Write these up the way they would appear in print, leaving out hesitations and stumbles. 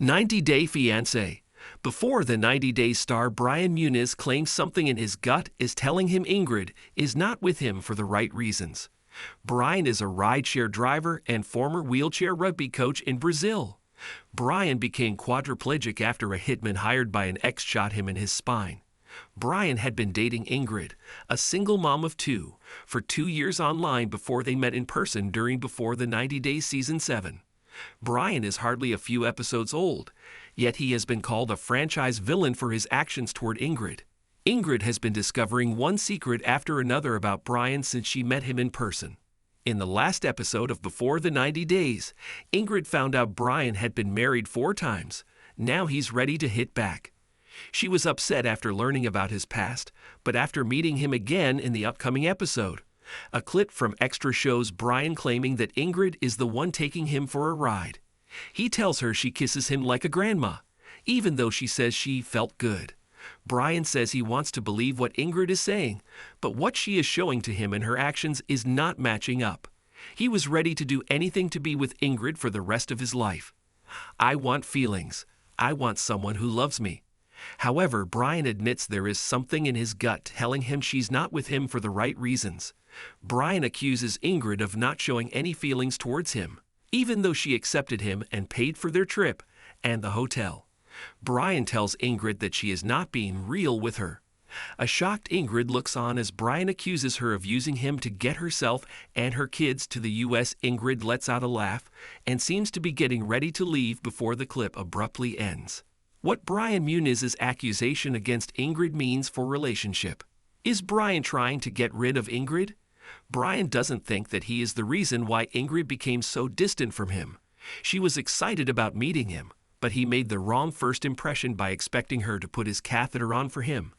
90-Day Fiancé. Before the 90 Days star Brian Muniz claims something in his gut is telling him Ingrid is not with him for the right reasons. Brian is a rideshare driver and former wheelchair rugby coach in Brazil. Brian became quadriplegic after a hitman hired by an ex shot him in his spine. Brian had been dating Ingrid, a single mom of two, for 2 years online before they met in person during Before the 90 Days Season 7. Brian is hardly a few episodes old, yet he has been called a franchise villain for his actions toward Ingrid. Ingrid has been discovering one secret after another about Brian since she met him in person. In the last episode of Before the 90 Days, Ingrid found out Brian had been married 4 times. Now he's ready to hit back. She was upset after learning about his past, but after meeting him again in the upcoming episode. A clip from Extra shows Brian claiming that Ingrid is the one taking him for a ride. He tells her she kisses him like a grandma, even though she says she felt good. Brian says he wants to believe what Ingrid is saying, but what she is showing to him in her actions is not matching up. He was ready to do anything to be with Ingrid for the rest of his life. I want feelings. I want someone who loves me. However, Brian admits there is something in his gut telling him she's not with him for the right reasons. Brian accuses Ingrid of not showing any feelings towards him, even though she accepted him and paid for their trip and the hotel. Brian tells Ingrid that she is not being real with her. A shocked Ingrid looks on as Brian accuses her of using him to get herself and her kids to the U.S. Ingrid lets out a laugh and seems to be getting ready to leave before the clip abruptly ends. What Brian Muniz's accusation against Ingrid means for relationship. Is Brian trying to get rid of Ingrid? Brian doesn't think that he is the reason why Ingrid became so distant from him. She was excited about meeting him, but he made the wrong first impression by expecting her to put his catheter on for him,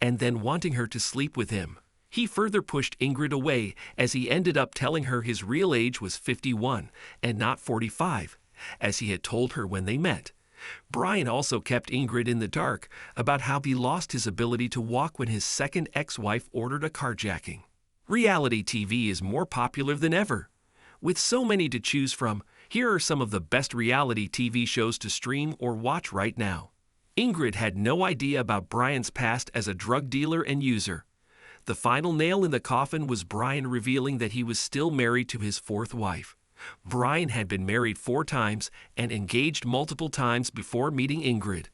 and then wanting her to sleep with him. He further pushed Ingrid away as he ended up telling her his real age was 51 and not 45, as he had told her when they met. Brian also kept Ingrid in the dark about how he lost his ability to walk when his second ex-wife ordered a carjacking. Reality TV is more popular than ever. With so many to choose from, here are some of the best reality TV shows to stream or watch right now. Ingrid had no idea about Brian's past as a drug dealer and user. The final nail in the coffin was Brian revealing that he was still married to his 4th wife. Brian had been married 4 times and engaged multiple times before meeting Ingrid.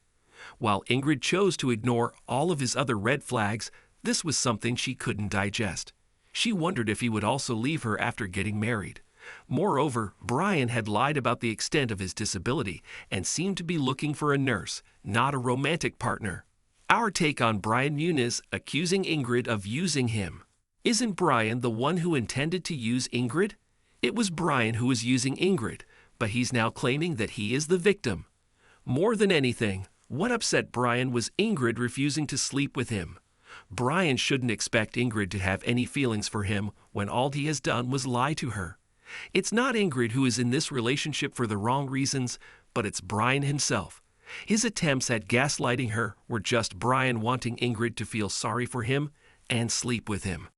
While Ingrid chose to ignore all of his other red flags, this was something she couldn't digest. She wondered if he would also leave her after getting married. Moreover, Brian had lied about the extent of his disability and seemed to be looking for a nurse, not a romantic partner. Our take on Brian Muniz accusing Ingrid of using him. Isn't Brian the one who intended to use Ingrid? It was Brian who was using Ingrid, but he's now claiming that he is the victim. More than anything, what upset Brian was Ingrid refusing to sleep with him. Brian shouldn't expect Ingrid to have any feelings for him when all he has done was lie to her. It's not Ingrid who is in this relationship for the wrong reasons, but it's Brian himself. His attempts at gaslighting her were just Brian wanting Ingrid to feel sorry for him and sleep with him.